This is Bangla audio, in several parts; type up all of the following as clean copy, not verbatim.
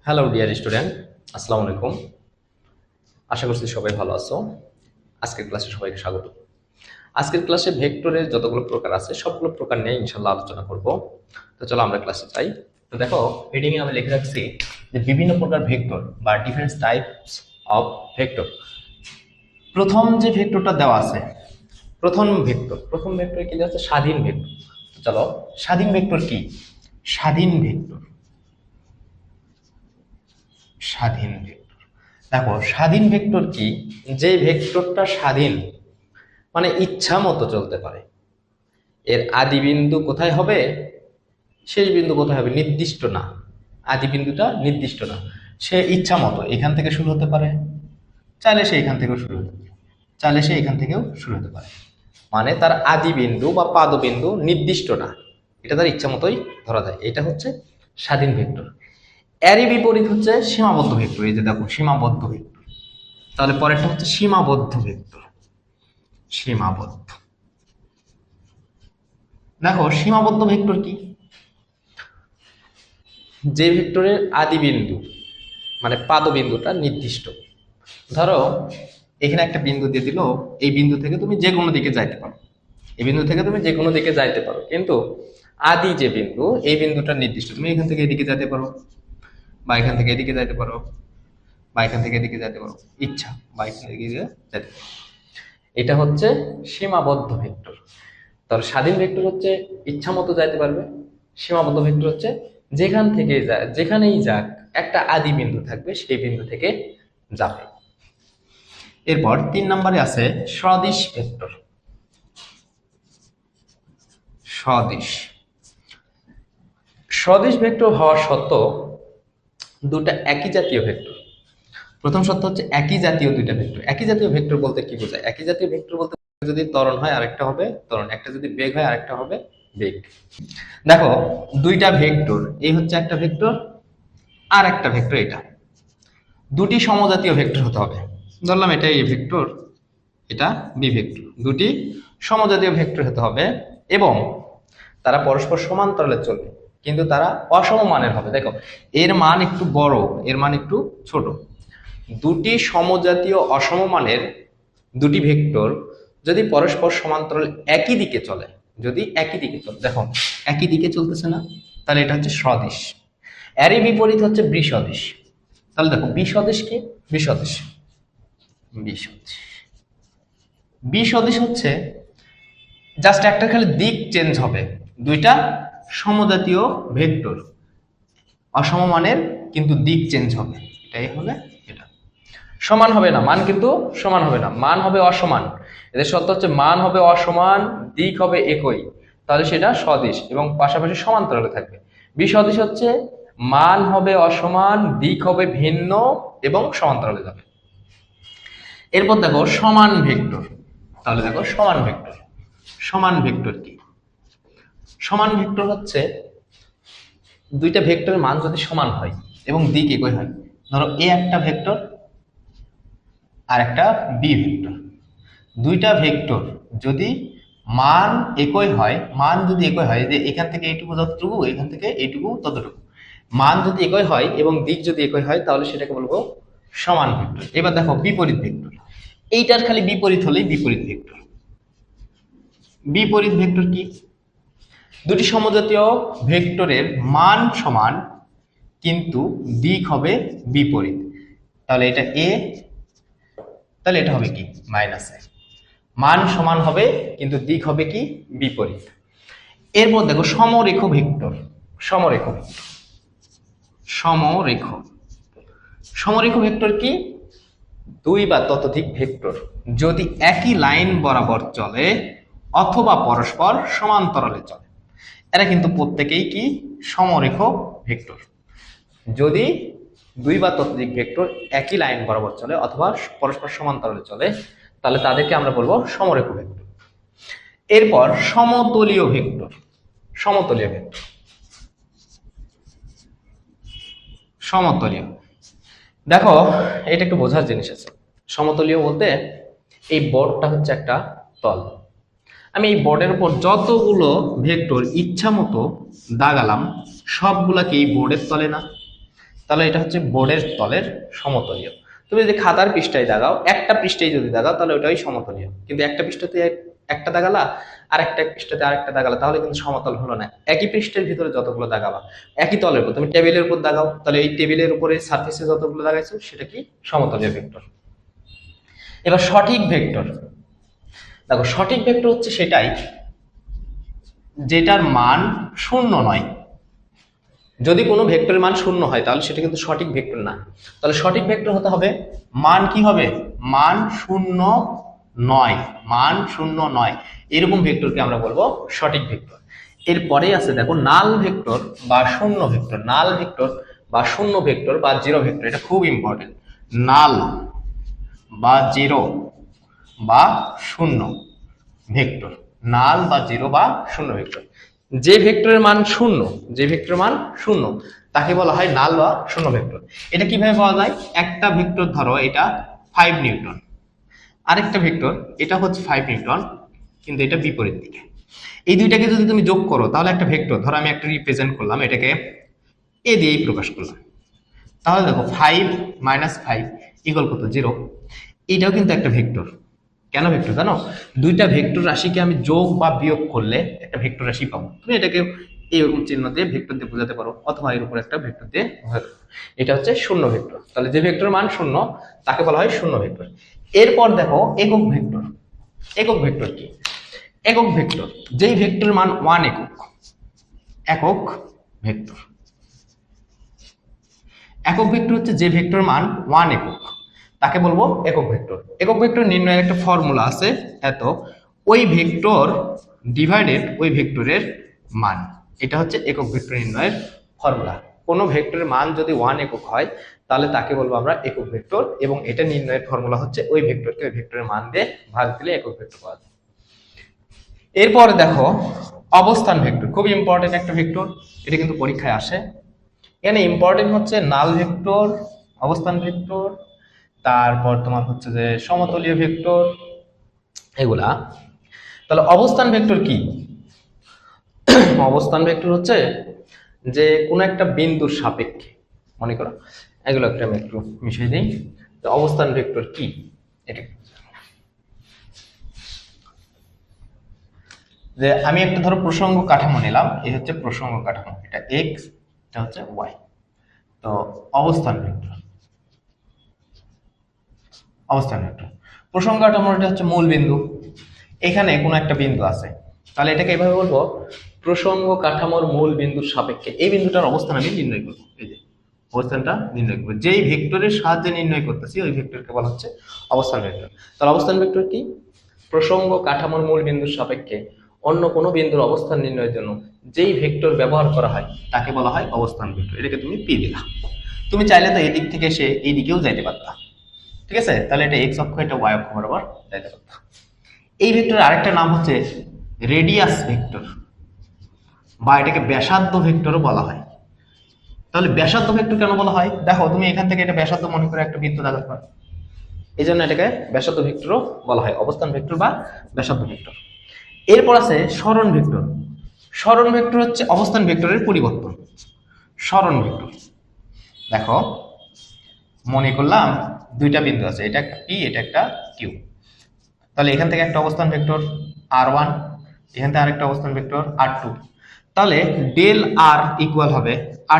হ্যালো ডিয়ার স্টুডেন্ট, আসসালামু আলাইকুম। আশা করছি সবাই ভালো আছো। আজকের ক্লাসে সবাইকে স্বাগত। আজকের ক্লাসে ভেক্টরের যতগুলো প্রকার আছে সবগুলো প্রকার নিয়ে ইনশাল্লাহ আলোচনা করব। তো চলো আমরা ক্লাসে যাই। তো দেখো, হেডিং এ আমি লিখে রাখছি যে বিভিন্ন প্রকার ভেক্টর বা ডিফারেন্ট টাইপস অফ ভেক্টর। প্রথম যে ভেক্টরটা দেওয়া আছে, প্রথম ভেক্টর কি হচ্ছে? স্বাধীন ভেক্টর। চলো, স্বাধীন ভেক্টর কি? স্বাধীন ভেক্টর, স্বাধীন ভেক্টর। দেখো, স্বাধীন ভেক্টর কি? যে ভেক্টরটা স্বাধীন, মানে ইচ্ছা মতো চলতে পারে। এর আদি বিন্দু কোথায় হবে, শেষ বিন্দু কোথায় হবে নির্দিষ্ট না। আদি বিন্দুটা নির্দিষ্ট না, সে ইচ্ছা মতো এখান থেকে শুরু হতে পারে, চাইলে সে এখান থেকেও শুরু হতে পারে, চাইলে সে এখান থেকেও শুরু হতে পারে। মানে তার আদি বিন্দু বা পাদ বিন্দু নির্দিষ্ট না, এটা তার ইচ্ছা মতোই ধরা যায়। এটা হচ্ছে স্বাধীন ভেক্টর। এরই বিপরীত হচ্ছে সীমাবদ্ধ ভেক্টর। এই যে দেখো, সীমাবদ্ধ ভেক্টর। তাহলে পরেরটা হচ্ছে সীমাবদ্ধ ভেক্টর। সীমাবদ্ধ। দেখো, সীমাবদ্ধ ভেক্টর কি? যে ভেক্টরের আদি বিন্দু মানে পাদ বিন্দুটা নির্দিষ্ট। ধরো এখানে একটা বিন্দু দিয়ে দিল, এই বিন্দু থেকে তুমি যে কোনো দিকে যাইতে পারো, এই বিন্দু থেকে তুমি যে কোনো দিকে যাইতে পারো, কিন্তু আদি যে বিন্দু, এই বিন্দুটা নির্দিষ্ট। তুমি এখান থেকে এদিকে যেতে পারো, বা এখান থেকে এদিকে যাইতে পারো, বা এখান থেকে এদিকে যেতে পারো, ইচ্ছা, বা এখান থেকে এদিকে যেতে পারো। এটা হচ্ছে সীমাবদ্ধ ভেক্টর। তাহলে স্বাধীন ভেক্টর হচ্ছে ইচ্ছা মতো যাইতে পারবে, সীমাবদ্ধ ভেক্টর হচ্ছে যেখান থেকে যায়, যেখানেই যাক একটা আদি বিন্দু থাকবে, সেই বিন্দু থেকে যাবে। এরপর 3 নম্বরে আছে সদিশ ভেক্টর। সদিশ। সদিশ ভেক্টর হওয়া সত্ত্বেও দুটা একই জাতীয় ভেক্টর। প্রথম শর্ত হচ্ছে একই জাতীয় দুইটা ভেক্টর। একই জাতীয় ভেক্টর বলতে কি বোঝায়? একই জাতীয় ভেক্টর বলতে যদি ত্বরণ হয় আরেকটা হবে ত্বরণ, একটা যদি বেগ হয় আরেকটা হবে বেগ। দেখো, দুইটা ভেক্টর, এই হচ্ছে একটা ভেক্টর আর একটা ভেক্টর এটা, দুটি সমজাতীয় ভেক্টর হতে হবে। ধরলাম এটা এ ভেক্টর, এটা বি ভেক্টর, দুটি সমজাতীয় ভেক্টর হতে হবে এবং তারা পরস্পর সমান্তরালে চলবে, কিন্তু তারা অসম মানের হবে। দেখো, এর মান একটু বড়, এর মান একটু ছোট। দুটি সমজাতীয় অসম মানের দুটি ভেক্টর যদি পরস্পর সমান্তরাল একই দিকে চলে, যদি একই দিকে চলে, দেখো একই দিকে চলতেছে না, তাহলে এটা হচ্ছে সদিশ। এরই বিপরীত হচ্ছে বিসদিশ। তাহলে দেখো, বিসদিশ কি? বিসদিশ, বিসদিশ, বিসদিশ হচ্ছে জাস্ট একটা খালি দিক চেঞ্জ হবে। দুইটা সমজাতীয় ভেক্টর অসম মানের, কিন্তু দিক চেঞ্জ হবে, এটাই হলে এটা। সমান হবে না, মান কিন্তু সমান হবে না, মান হবে অসমান। এদের শর্ত হচ্ছে মান হবে অসমান, দিক হবে একই, তাহলে সেটা সদিশ এবং পাশাপাশি সমান্তরালে থাকবে। বিসদিশ হচ্ছে মান হবে অসমান, দিক হবে ভিন্ন এবং সমান্তরালে যাবে। এরপর দেখো সমান ভেক্টর। তাহলে দেখো সমান ভেক্টর। সমান ভেক্টর কি? সমান ভেক্টর হচ্ছে দুইটা ভেক্টরের মান যদি সমান হয় এবং দিক একই হয়। ধরো এ একটা ভেক্টর আর একটা বি ভেক্টর। দুইটা ভেক্টর যদি মান একই হয়, মান যদি একই হয়, যে এখান থেকে এইটুকু যতটুকু, এখান থেকে এইটুকু ততটুকু, মান যদি একই হয় এবং দিক যদি একই হয়, তাহলে সেটাকে বলবো সমান ভেক্টর। এবার দেখো বিপরীত ভেক্টর। এইটার খালি বিপরীত হলেই বিপরীত ভেক্টর। বিপরীত ভেক্টর কি? দুটি সমজাতীয় ভেক্টরের মান সমান কিন্তু দিক হবে বিপরীত। তাহলে এটা এ, তাহলে এটা হবে কি? মাইনাস এ। মান সমান হবে কিন্তু দিক হবে কি? বিপরীত। এরপর দেখো সমরেখ ভেক্টর। সমরেখ ভেক্টর, সমরেখ, সমরেখ ভেক্টর কি? দুই বা ততোধিক ভেক্টর যদি একই লাইন বরাবর চলে অথবা পরস্পর সমান্তরালে চলে, এরা কিন্তু প্রত্যেকেই কি? সমরেখ ভেক্টর। যদি দুই বা ততোধিক ভেক্টর একই লাইন বরাবর চলে অথবা পরস্পর সমান্তরালে চলে, তাহলে তাদেরকে আমরা বলবো সমরেখ ভেক্টর। এরপর সমতলীয় ভেক্টর। সমতলীয় ভেক্টর, সমতলীয়। দেখো, এটা একটু বোঝার জিনিস আছে। সমতলীয় বলতে এই বোর্ডটা হচ্ছে একটা তল, আমি এই বোর্ডের উপর যতগুলো ভেক্টর ইচ্ছা মতো দাগালাম, সবগুলাকে এই বোর্ডের তলে না, তাহলে এটা হচ্ছে বোর্ডের তলের সমতলীয়। তুমি যদি খাতার পৃষ্ঠায় দাগাও, একটা পৃষ্ঠায় যদি দাগাও তাহলে ওটাই সমতলীয়, কিন্তু একটা পৃষ্ঠাতে একটা দাগালা আর একটা পৃষ্ঠাতে আরেকটা দাগালা, তাহলে কিন্তু সমতল হলো না। একই পৃষ্ঠের ভিতরে যতগুলো দাগাবা, একই তলের উপর, তুমি টেবিলের উপর দাগাও, তাহলে এই টেবিলের উপরে সারফেসে যতগুলো দাগাইছো সেটা কি সমতলীয় ভেক্টর। এবার সঠিক ভেক্টর, দেখো সঠিক ভেক্টর হচ্ছে সেটাই যেটার মান শূন্য নয়। যদি কোনো ভেক্টরের মান শূন্য হয় তাহলে সেটা কিন্তু সঠিক ভেক্টর না। তাহলে সঠিক ভেক্টর হতে হবে মান কি হবে, মান শূন্য নয়, মান শূন্য নয়, এরকম ভেক্টরকে আমরা বলবো সঠিক ভেক্টর। এরপরে আছে দেখো নাল ভেক্টর বা শূন্য ভেক্টর। নাল ভেক্টর বা শূন্য ভেক্টর বা জিরো ভেক্টর, এটা খুব ইম্পর্টেন্ট। নাল বা জিরো বা শূন্য ভেক্টর, নাল বা জিরো বা শূন্য ভেক্টর। যে ভেক্টরের মান শূন্য, যে ভেক্টরের মান শূন্য তাকে বলা হয় নাল বা শূন্য ভেক্টর। এটা কিভাবে পাওয়া যায়, একটা ভেক্টর ধরো এটা 5 নিউটন, আরেকটা ভেক্টর এটা হচ্ছে 5 নিউটন, কিন্তু এটা বিপরীত দিকে। এই দুইটাকে যদি তুমি যোগ করো তাহলে একটা ভেক্টর, ধরো আমি একটা রিপ্রেজেন্ট করলাম, এটাকে এ দিয়েই প্রকাশ করলাম, তাহলে দেখো 5 মাইনাস 5 ইকুয়াল কত, 0। এটাও কিন্তু একটা ভেক্টর। কেন ভেক্টর জানো, দুইটা ভেক্টর রাশিকে আমি যোগ বা বিয়োগ করলে একটা ভেক্টর রাশি পাবো। তুমি এটাকে এইরকম চিহ্ন দিয়ে ভেক্টর দিয়ে বোঝাতে পারো, অথবা এর উপর একটা ভেক্টর দিয়ে বোঝাতে পারো। এটা হচ্ছে শূন্য ভেক্টর। তাহলে যে ভেক্টর মান শূন্য তাকে বলা হয় শূন্য ভেক্টর। এরপর দেখো একক ভেক্টর। একক ভেক্টর কি, একক ভেক্টর যেই ভেক্টরের মান 1 একক, একক ভেক্টর। একক ভেক্টর হচ্ছে যে ভেক্টরের মান 1 একক, তাকে বলবো একক ভেক্টর। একক ভেক্টর নির্ণয়ের একটা ফর্মুলা আছে, এত ওই ভেক্টর ডিভাইডেড ওই ভেক্টরের মান, এটা হচ্ছে একক ভেক্টর নির্ণয়ের ফর্মুলা। কোনো ভেক্টরের মান যদি 1 একক হয় তাহলে তাকে বলবো আমরা একক ভেক্টর, এবং এটা নির্ণয়ের ফর্মুলা হচ্ছে ওই ভেক্টরকে ওই ভেক্টরের মান দিয়ে ভাগ দিলে একক ভেক্টর পাওয়া যায়। এরপরে দেখো অবস্থান ভেক্টর, খুব ইম্পর্টেন্ট একটা ভেক্টর, এটা কিন্তু পরীক্ষায় আসে। এখানে ইম্পর্টেন্ট হচ্ছে নাল ভেক্টর, অবস্থান ভেক্টর, তারপর তোমার হচ্ছে যে সমতলীয় ভেক্টর, এগুলা। তাহলে অবস্থান ভেক্টর কি, অবস্থান ভেক্টর হচ্ছে যে কোনো একটা বিন্দুর সাপেক্ষে, মনে করো এগুলো একটা আমি একটু মিশিয়ে দিই। অবস্থান ভেক্টর কি, এটা যে আমি একটা ধরো প্রসঙ্গ কাঠামো নিলাম, এই হচ্ছে প্রসঙ্গ কাঠামো, এটা এক্স, এটা হচ্ছে ওয়াই। তো অবস্থান ভেক্টর, অবস্থান ভেক্টর প্রসঙ্গ কাঠামোর এটা হচ্ছে মূল বিন্দু, এখানে কোনো একটা বিন্দু আছে, তাহলে এটাকে এইভাবে বলবো প্রসঙ্গ কাঠামোর মূল বিন্দুর সাপেক্ষে এই বিন্দুটার অবস্থান আমি নির্ণয় করবো। এই যে অবস্থানটা নির্ণয় করবো, যেই ভেক্টরের সাহায্যে নির্ণয় করতেছি ওই ভেক্টরকে বলা হচ্ছে অবস্থান ভেক্টর। তাহলে অবস্থান ভেক্টর কি, প্রসঙ্গ কাঠামোর মূল বিন্দুর সাপেক্ষে অন্য কোনো বিন্দুর অবস্থান নির্ণয়ের জন্য যেই ভেক্টর ব্যবহার করা হয় তাকে বলা হয় অবস্থান ভেক্টর। এটাকে তুমি পি দিলা। তুমি চাইলে তো এই দিক থেকে এসে এই দিকেও যাইতে পারতা, ঠিক আছে, তাহলে এটা এক্স অক্ষ, এটা ওয়াই অক্ষ বরাবর যাইতে পারতা। এই ভেক্টরের আরেকটা নাম হচ্ছে রেডিয়াস ভেক্টর, বা এটাকে ব্যাসার্ধ ভেক্টরও বলা হয়। তাহলে ব্যাসার্ধ ভেক্টর কেন বলা হয়, দেখো তুমি এখান থেকে এটা ব্যাসার্ধ মনে করে একটা বৃত্ত দাগাতে পারো, এই জন্য এটাকে ব্যাসার্ধ ভেক্টরও বলা হয়, অবস্থান ভেক্টর বা ব্যাসার্ধ ভেক্টর। এরপর আছে সরণ ভেক্টর। সরণ ভেক্টর হচ্ছে অবস্থান ভেক্টরের পরিবর্তন। সরণ ভেক্টর দেখো মনে করলাম দুইটা বিন্দু আছে, এটা একটা পি, এটা একটা কিউ। তাহলে এখান থেকে একটা অবস্থান ভেক্টর r1, এখান থেকে আরেকটা অবস্থান ভেক্টর r2। তাহলে ডেল r ইকুয়াল হবে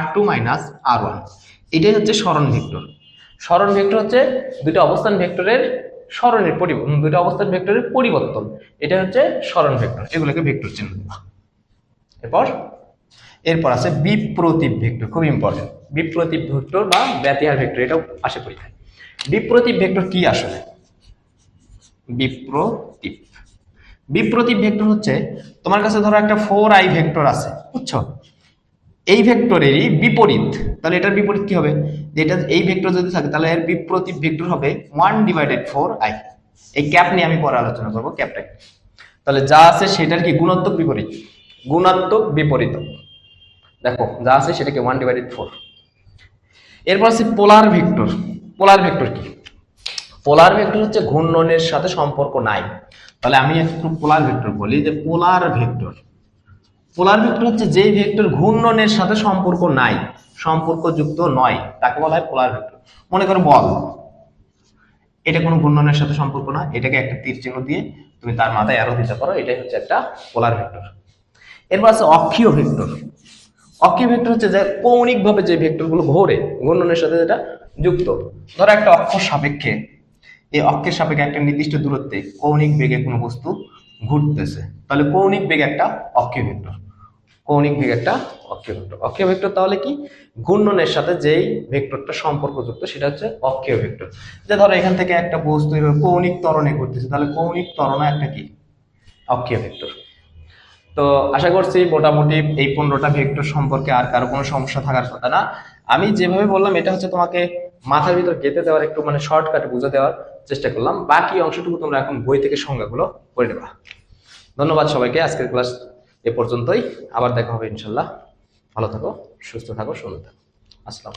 r2 মাইনাস r1। এটাই হচ্ছে সরণ ভেক্টর। সরণ ভেক্টর হচ্ছে দুইটা অবস্থান ভেক্টরের সরণের পরিবর্তন, দুইটা অবস্থান ভেক্টরের পরিবর্তন, এটা হচ্ছে সরণ ভেক্টর। এগুলোকে ভেক্টর চিহ্ন দেবা। এরপর আছে বিপ্রতীপ ভেক্টর, খুব ইম্পর্টেন্ট। বিপ্রতীপ ভেক্টর বা ব্যতিহার ভেক্টর, এটাও আসে পরীক্ষায়। বিপ্রতীপ ভেক্টর কি আসলে, বিপ্রতীপ, বিপ্রতীপ ভেক্টর হচ্ছে তোমার কাছে ধরো একটা 4i ভেক্টর আছে, বুঝছো, এই ভেক্টরেরই বিপরীত। তাহলে এটার বিপরীত কি হবে, যেটা এই ভেক্টর যদি থাকে তাহলে এর বিপ্রতীপ ভেক্টর হবে 1/4i। এই ক্যাপ নিয়ে আমি পরে আলোচনা করবো, ক্যাপটা। তাহলে যা আছে সেটার কি গুণাত্মক বিপরীত, গুণাত্মক বিপরীত। দেখো যা আছে সেটাকে 1/4। এরপর আছে পোলার ভেক্টর। পোলার ভেক্টর কি, পোলার ভেক্টর হচ্ছে ঘূর্ণনের সাথে সম্পর্ক নাই। তাহলে আমি একটু পোলার ভেক্টর বলি, যে পোলার ভেক্টর, পোলার ভেক্টর হচ্ছে যেই ভেক্টর ঘূর্ণনের সাথে সম্পর্ক নাই, সম্পর্কযুক্ত নয়, তাকে বলা হয় পোলার ভেক্টর। মনে করো বল, এটা কোনো ঘূর্ণনের সাথে সম্পর্ক না, এটাকে একটা তীর চিহ্ন দিয়ে তুমি তার মাথায় অ্যারো দিতে পারো, এটাই হচ্ছে একটা পোলার ভেক্টর। এরপর আছে অক্ষীয় ভেক্টর। অক্ষীয় ভেক্টর হচ্ছে যে কৌণিকভাবে যে ভেক্টরগুলো ঘোরে, ঘূর্ণনের সাথে যেটা যুক্ত। ধরো একটা অক্ষ সাপেক্ষে, এই অক্ষের সাপেক্ষে একটা নির্দিষ্ট দূরত্বে কৌণিক বেগে কোনো বস্তু ঘুরতেছে, তাহলে কৌণিক বেগ একটা অক্ষীয় ভেক্টর। কৌণিক বেগ একটা অক্ষীয় ভেক্টর। অক্ষীয় ভেক্টর তাহলে কি, ঘূর্ণনের সাথে যেই ভেক্টরটা সম্পর্কযুক্ত সেটা হচ্ছে অক্ষীয় ভেক্টর। যে ধরো এখান থেকে একটা বস্তু এভাবে কৌণিক ত্বরণে ঘুরতেছে, তাহলে কৌণিক ত্বরণ একটা কি, অক্ষীয় ভেক্টর। তো আশা করছি মোটামুটি এই 15টা ভেক্টর সম্পর্কে আর কারো কোনো সমস্যা থাকার কথা না। আমি যেভাবে বললাম এটা হচ্ছে তোমাকে মাথার ভিতর গেঁথে দেওয়ার, একটু মানে শর্টকাটে বুঝে দেওয়ার চেষ্টা করলাম। বাকি অংশটুকু তোমরা এখন বই থেকে সংজ্ঞাগুলো করে নেবা। ধন্যবাদ সবাইকে, আজকের ক্লাস এ পর্যন্তই। আবার দেখা হবে ইনশাল্লাহ। ভালো থাকো, সুস্থ থাকো, সুন্দর থাকো। আসসালাম।